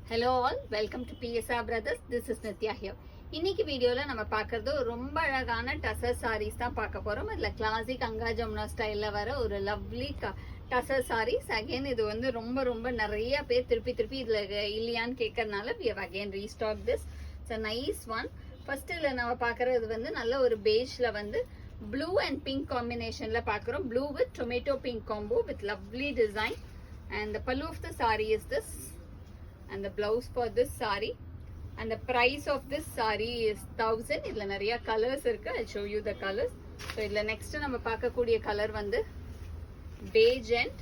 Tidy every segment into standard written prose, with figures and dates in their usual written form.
Hello all, welcome to PSR Brothers. This is Nitya here. இன்னைக்கு வீடியோல நம்ம பார்க்கிறது ரொம்ப அழகான டசர் சாரீஸ் தான் பார்க்க போறோம். இதுல கிளாசிக் அங்கா ஜமுனா ஸ்டைல்ல வர ஒரு லவ்லி டசர் சாரீஸ். அகைன் இது வந்து ரொம்ப நிறைய பேர் திருப்பி இதுல இல்லையான்னு கேட்கறதுனால we have again restocked this. It's a nice one. First இதுல நம்ம பார்க்கறது வந்து நல்ல ஒரு beige-ல வந்து blue and pink combination-ல பார்க்கறோம். Blue with tomato pink combo with lovely design. And the pallu of the saree is this. And the blouse for this saree, and the price of this saree is 1000. idla nariya colors irukku. I'll show you the colors. So idla next nama paakakodiya color vandu beige and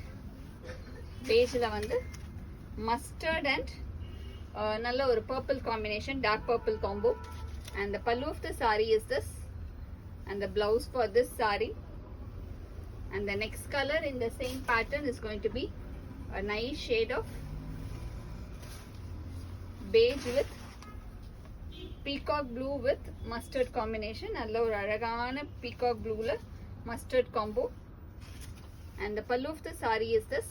beige la vandu mustard and nalla or purple combination, dark purple combo. And the pallu of the saree is this, and the blouse for this saree. And the next color in the same pattern is going to be a nice shade of beige with peacock blue with mustard combination. நல்ல ஒரு அழகான peacock blueல mustard combo. And the pallu of the saree is this,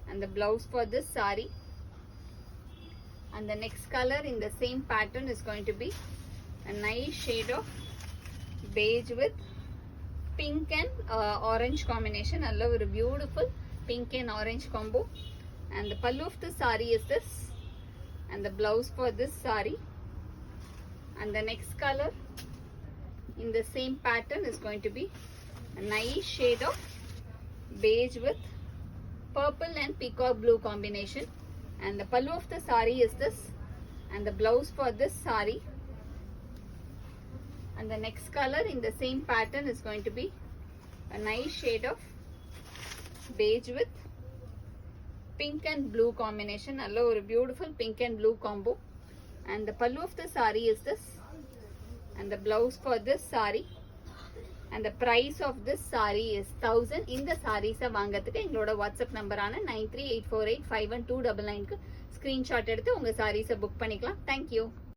and the blouse for this saree. And the next color in the same pattern is going to be a nice shade of beige with pink and orange combination. நல்ல ஒரு beautiful pink and orange combo. And the pallu of the saree is this, and the blouse for this saree. And the next color in the same pattern is going to be a nice shade of beige with purple and peacock blue combination. And the pallu of the saree is this, and the blouse for this saree. And the next color in the same pattern is going to be a nice shade of beige with pink and blue combination. Allo or beautiful pink and blue combo. And the pallu of the saree is this, and the blouse for this saree. And the price of this saree is 1000. In the sarees வாங்கிறதுக்கு எங்களோட WhatsApp நம்பரான 9384851299 க்கு screenshot எடுத்து உங்க sarees book பண்ணிக்கலாம். Thank you.